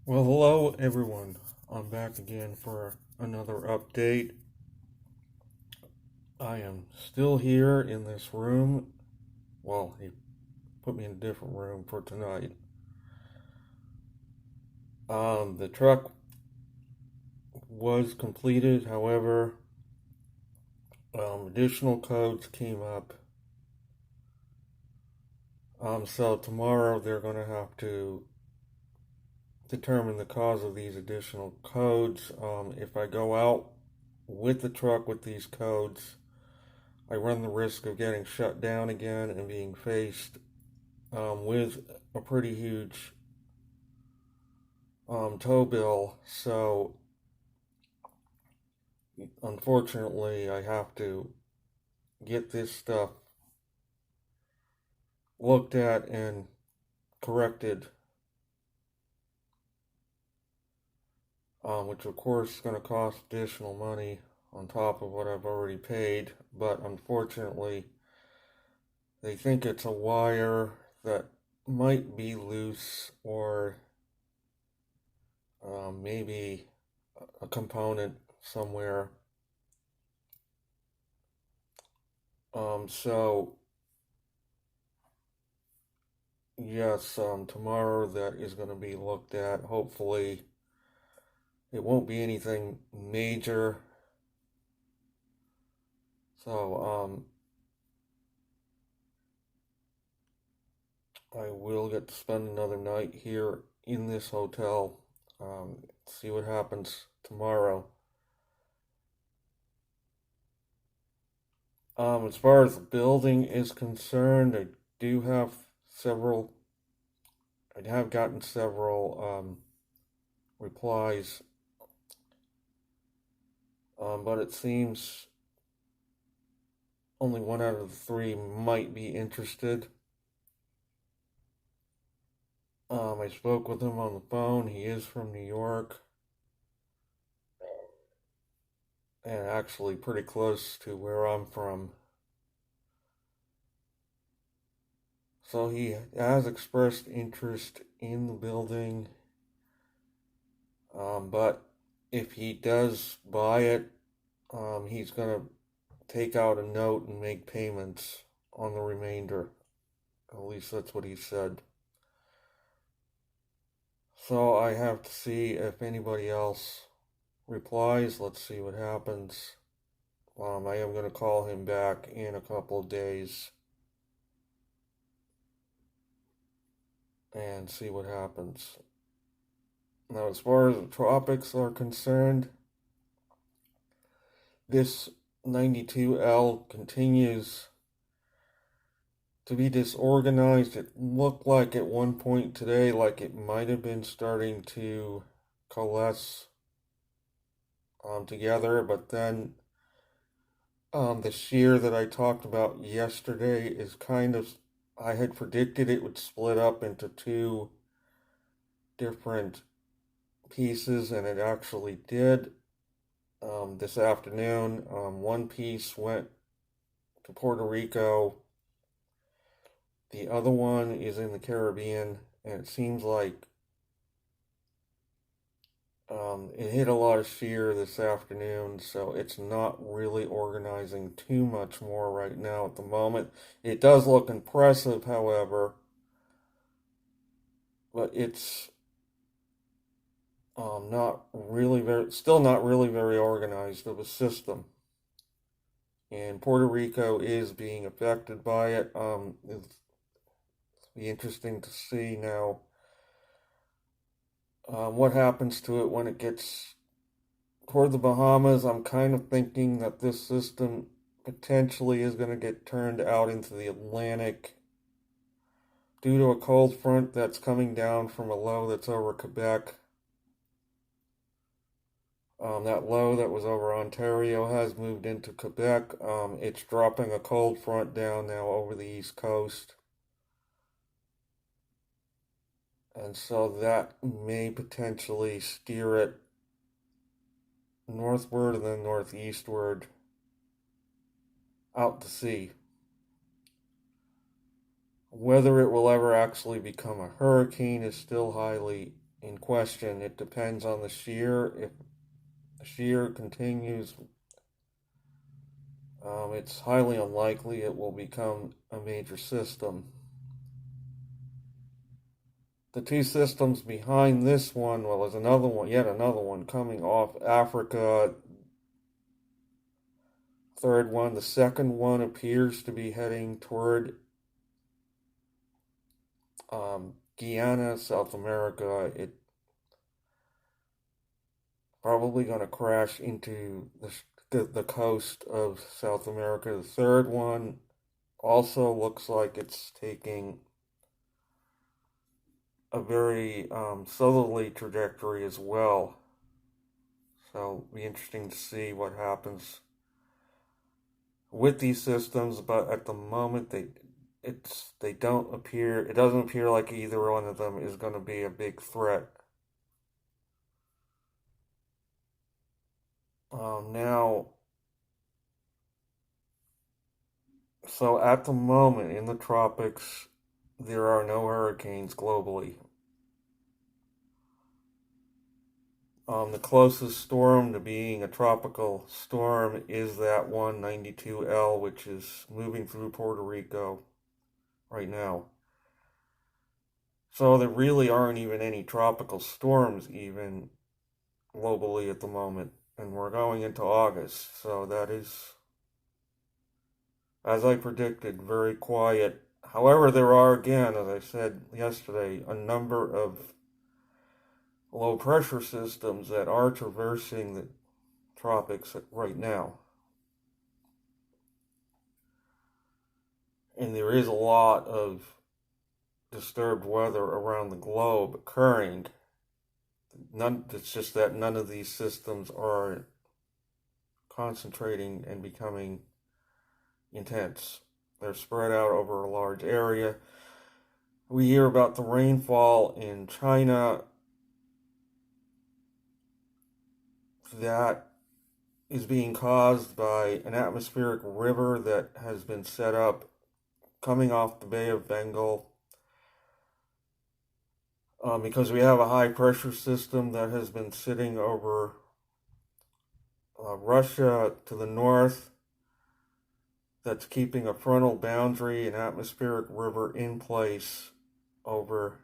Well, hello everyone. I'm back again for another update. I am still here in this room. Well, he put me in a different room for tonight. The truck was completed, however, additional codes came up. So tomorrow they're going to have to determine the cause of these additional codes. If I go out with the truck with these codes, I run the risk of getting shut down again and being faced with a pretty huge tow bill. So, unfortunately, I have to get this stuff looked at and corrected, which of course is going to cost additional money on top of what I've already paid. But unfortunately, they think it's a wire that might be loose or maybe a component somewhere. So yes, tomorrow that is going to be looked at. Hopefully, it won't be anything major. So, I will get to spend another night here in this hotel. See what happens tomorrow. As far as the building is concerned, I do have several. I have gotten several replies, but it seems only one out of the three might be interested. I spoke with him on the phone. He is from New York and actually pretty close to where I'm from. So he has expressed interest in the building, but if he does buy it, he's going to take out a note and make payments on the remainder. At least that's what he said. So I have to see if anybody else replies. Let's see what happens. I am going to call him back in a couple of days and see what happens. Now, as far as the tropics are concerned, this 92L continues to be disorganized. It looked like at one point today like it might have been starting to coalesce together, but then the shear that I talked about yesterday is kind of, I had predicted it would split up into two different pieces, and it actually did. This afternoon, one piece went to Puerto Rico, the other one is in the Caribbean, and it seems like it hit a lot of shear this afternoon, so it's not really organizing too much more right now at the moment. It does look impressive, however, but it's still not really very organized of a system. And Puerto Rico is being affected by it. It's be interesting to see now what happens to it when it gets toward the Bahamas. I'm kind of thinking that this system potentially is going to get turned out into the Atlantic due to a cold front that's coming down from a low that's over Quebec. That low that was over Ontario has moved into Quebec. It's dropping a cold front down now over the East Coast. And so that may potentially steer it northward and then northeastward out to sea. Whether it will ever actually become a hurricane is still highly in question. It depends on the shear. If the shear continues, it's highly unlikely it will become a major system. The two systems behind this one, well, there's another one, yet another one coming off Africa. Third one, the second one appears to be heading toward Guyana, South America. It's probably going to crash into the coast of South America. The third one also looks like it's taking a very southerly trajectory as well. So it'll be interesting to see what happens with these systems, but at the moment they don't appear, it doesn't appear like either one of them is going to be a big threat. Now, so at the moment in the tropics, there are no hurricanes globally. The closest storm to being a tropical storm is that 192L, which is moving through Puerto Rico right now. So there really aren't even any tropical storms even globally at the moment. And we're going into August, so that is, as I predicted, very quiet. However, there are, again, as I said yesterday, a number of low pressure systems that are traversing the tropics right now. And there is a lot of disturbed weather around the globe occurring. It's just that none of these systems are concentrating and becoming intense. They're spread out over a large area. We hear about the rainfall in China that is being caused by an atmospheric river that has been set up coming off the Bay of Bengal, because we have a high pressure system that has been sitting over Russia to the north that's keeping a frontal boundary, an atmospheric river in place over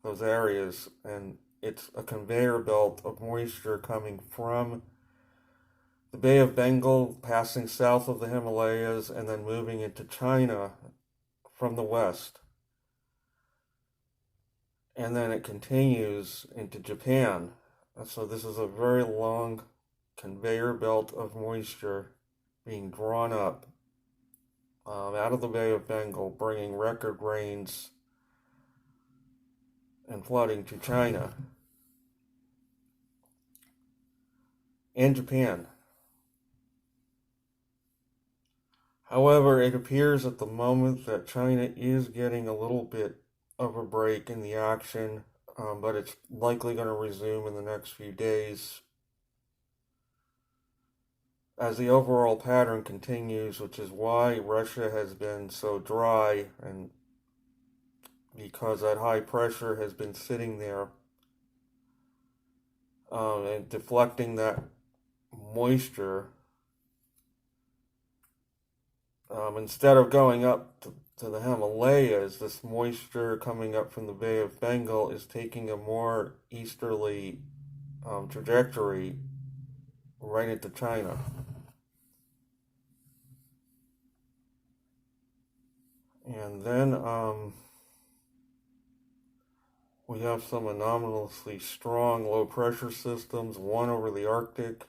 those areas, and it's a conveyor belt of moisture coming from the Bay of Bengal, passing south of the Himalayas, and then moving into China from the west. And then it continues into Japan. So this is a very long conveyor belt of moisture being drawn up out of the Bay of Bengal, bringing record rains and flooding to China and Japan. However, it appears at the moment that China is getting a little bit of a break in the action, but it's likely going to resume in the next few days as the overall pattern continues, which is why Russia has been so dry, and because that high pressure has been sitting there and deflecting that moisture. Instead of going up to the Himalayas, this moisture coming up from the Bay of Bengal is taking a more easterly trajectory right into China. And then we have some anomalously strong low pressure systems, one over the Arctic.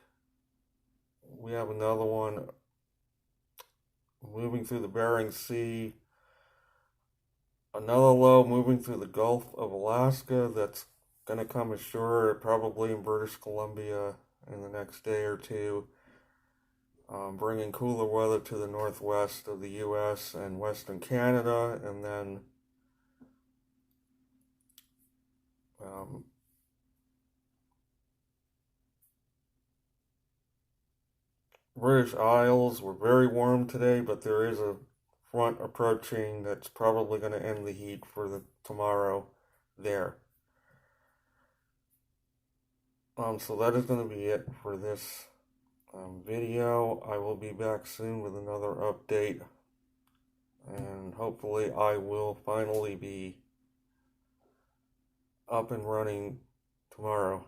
We have another one moving through the Bering Sea, another low moving through the Gulf of Alaska that's going to come ashore probably in British Columbia in the next day or two, bringing cooler weather to the northwest of the U.S. and western Canada, and then British Isles were very warm today, but there is a front approaching that's probably going to end the heat for tomorrow there. So that is going to be it for this video. I will be back soon with another update, and hopefully I will finally be up and running tomorrow.